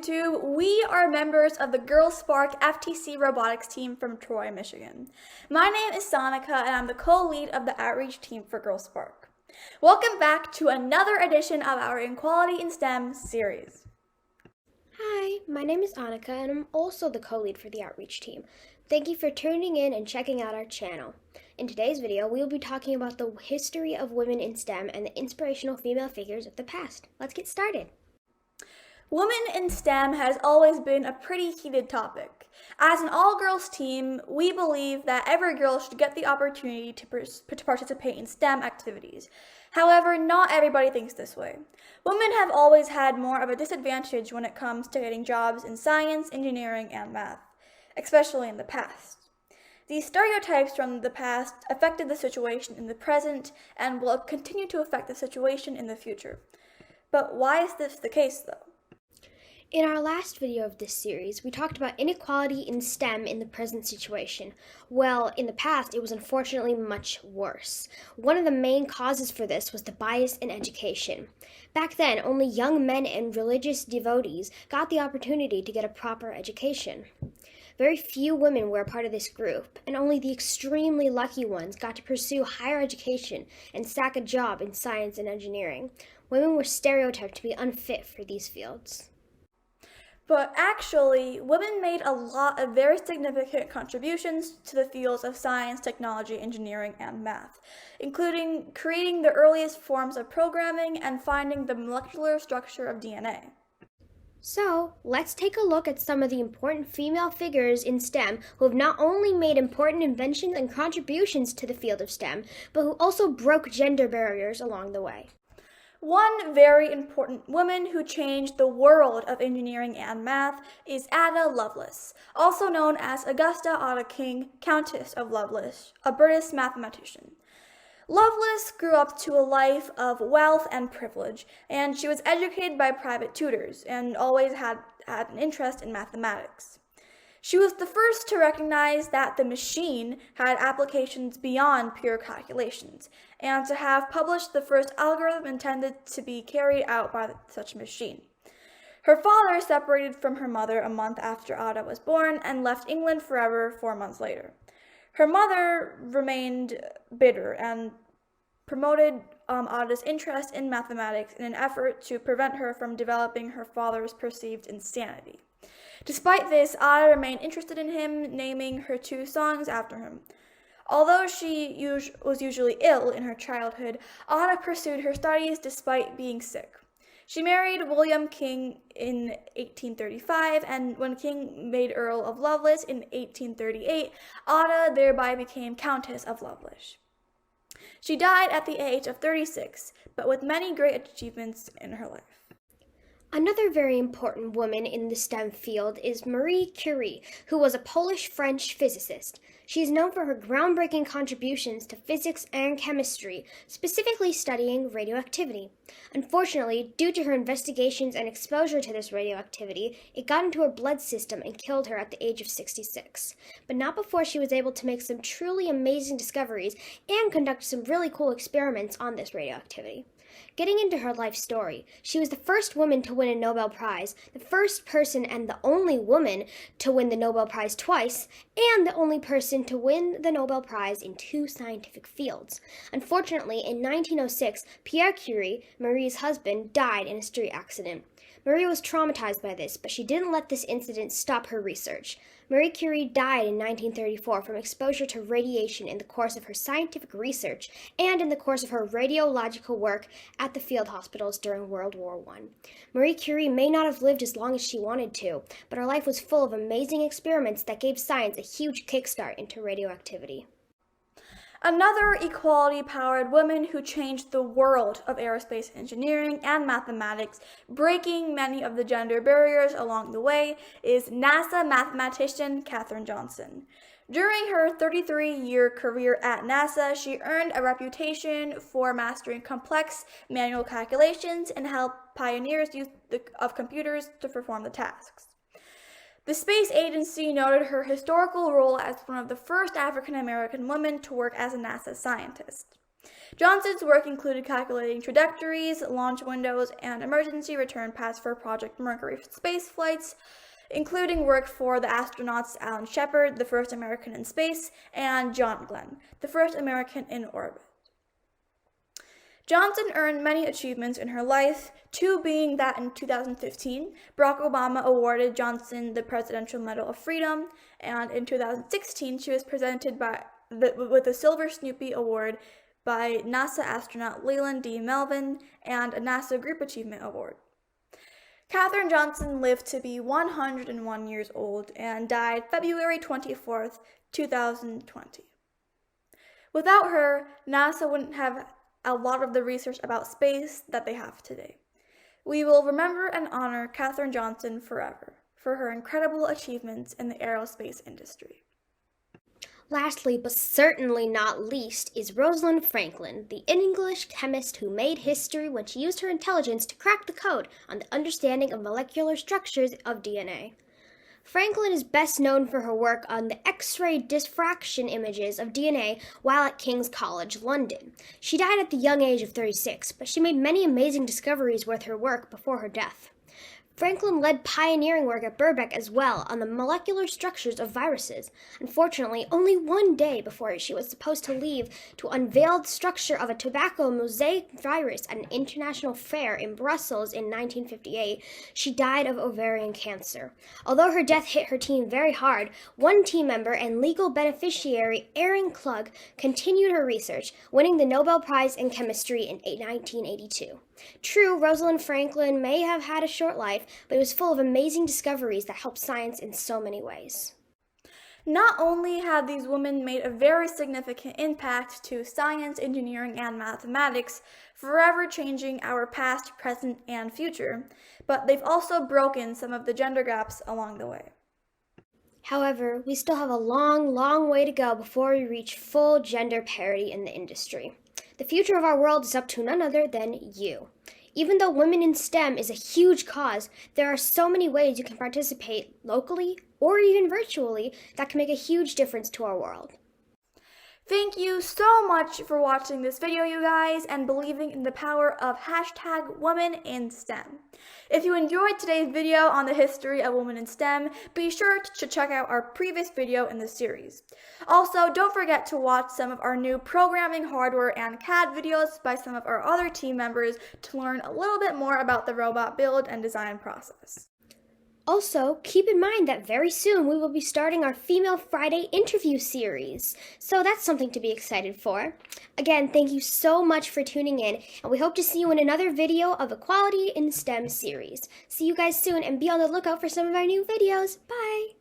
YouTube. We are members of the Girls Spark FTC robotics team from Troy, Michigan. My name is Sanika and I'm the co-lead of the outreach team for Girls Spark. Welcome back to another edition of our Equality in STEM series. Hi, my name is Annika and I'm also the co-lead for the outreach team. Thank you for tuning in and checking out our channel. In today's video, we will be talking about the history of women in STEM and the inspirational female figures of the past. Let's get started. Women in STEM has always been a pretty heated topic. As an all-girls team, we believe that every girl should get the opportunity to participate in STEM activities. However, not everybody thinks this way. Women have always had more of a disadvantage when it comes to getting jobs in science, engineering, and math, especially in the past. These stereotypes from the past affected the situation in the present and will continue to affect the situation in the future. But why is this the case, though? In our last video of this series, we talked about inequality in STEM in the present situation. Well, in the past, it was unfortunately much worse. One of the main causes for this was the bias in education. Back then, only young men and religious devotees got the opportunity to get a proper education. Very few women were a part of this group, and only the extremely lucky ones got to pursue higher education and sack a job in science and engineering. Women were stereotyped to be unfit for these fields. But actually, women made a lot of very significant contributions to the fields of science, technology, engineering, and math, including creating the earliest forms of programming and finding the molecular structure of DNA. So, let's take a look at some of the important female figures in STEM who have not only made important inventions and contributions to the field of STEM, but who also broke gender barriers along the way. One very important woman who changed the world of engineering and math is Ada Lovelace, also known as Augusta Ada King, Countess of Lovelace, a British mathematician. Lovelace grew up to a life of wealth and privilege, and she was educated by private tutors and always had an interest in mathematics. She was the first to recognize that the machine had applications beyond pure calculations, and to have published the first algorithm intended to be carried out by such a machine. Her father separated from her mother a month after Ada was born and left England forever 4 months later. Her mother remained bitter and promoted Ada's interest in mathematics in an effort to prevent her from developing her father's perceived insanity. Despite this, Ada remained interested in him, naming her 2 songs after him. Although she was usually ill in her childhood, Ada pursued her studies despite being sick. She married William King in 1835, and when King made Earl of Lovelace in 1838, Ada thereby became Countess of Lovelace. She died at the age of 36, but with many great achievements in her life. Another very important woman in the STEM field is Marie Curie, who was a Polish-French physicist. She is known for her groundbreaking contributions to physics and chemistry, specifically studying radioactivity. Unfortunately, due to her investigations and exposure to this radioactivity, it got into her blood system and killed her at the age of 66. But not before she was able to make some truly amazing discoveries and conduct some really cool experiments on this radioactivity. Getting into her life story, she was the first woman to win a Nobel Prize, the first person and the only woman to win the Nobel Prize twice, and the only person to win the Nobel Prize in 2 scientific fields. Unfortunately, in 1906, Pierre Curie, Marie's husband, died in a street accident. Marie was traumatized by this, but she didn't let this incident stop her research. Marie Curie died in 1934 from exposure to radiation in the course of her scientific research and in the course of her radiological work at the field hospitals during World War I. Marie Curie may not have lived as long as she wanted to, but her life was full of amazing experiments that gave science a huge kickstart into radioactivity. Another equality-powered woman who changed the world of aerospace engineering and mathematics, breaking many of the gender barriers along the way, is NASA mathematician Katherine Johnson. During her 33-year career at NASA, she earned a reputation for mastering complex manual calculations and helped pioneers use of computers to perform the tasks. The space agency noted her historical role as one of the first African-American women to work as a NASA scientist. Johnson's work included calculating trajectories, launch windows, and emergency return paths for Project Mercury space flights, including work for the astronauts Alan Shepard, the first American in space, and John Glenn, the first American in orbit. Johnson earned many achievements in her life, two being that in 2015, Barack Obama awarded Johnson the Presidential Medal of Freedom, and in 2016, she was presented with the Silver Snoopy Award by NASA astronaut Leland D. Melvin and a NASA Group Achievement Award. Katherine Johnson lived to be 101 years old and died February 24th, 2020. Without her, NASA wouldn't have a lot of the research about space that they have today. We will remember and honor Katherine Johnson forever for her incredible achievements in the aerospace industry. Lastly, but certainly not least, is Rosalind Franklin, the English chemist who made history when she used her intelligence to crack the code on the understanding of molecular structures of DNA. Franklin is best known for her work on the X-ray diffraction images of DNA while at King's College, London. She died at the young age of 36, but she made many amazing discoveries with her work before her death. Franklin led pioneering work at Birkbeck as well on the molecular structures of viruses. Unfortunately, only one day before she was supposed to leave to unveil the structure of a tobacco mosaic virus at an international fair in Brussels in 1958, she died of ovarian cancer. Although her death hit her team very hard, one team member and legal beneficiary, Aaron Klug, continued her research, winning the Nobel Prize in Chemistry in 1982. True, Rosalind Franklin may have had a short life, but it was full of amazing discoveries that helped science in so many ways. Not only have these women made a very significant impact to science, engineering, and mathematics, forever changing our past, present, and future, but they've also broken some of the gender gaps along the way. However, we still have a long, long way to go before we reach full gender parity in the industry. The future of our world is up to none other than you. Even though women in STEM is a huge cause, there are so many ways you can participate locally or even virtually that can make a huge difference to our world. Thank you so much for watching this video, you guys, and believing in the power of #WomenInSTEM. If you enjoyed today's video on the history of women in STEM, be sure to check out our previous video in the series. Also, don't forget to watch some of our new programming, hardware, and CAD videos by some of our other team members to learn a little bit more about the robot build and design process. Also, keep in mind that very soon we will be starting our Female Friday interview series, so that's something to be excited for. Again, thank you so much for tuning in, and we hope to see you in another video of Equality in STEM series. See you guys soon, and be on the lookout for some of our new videos. Bye!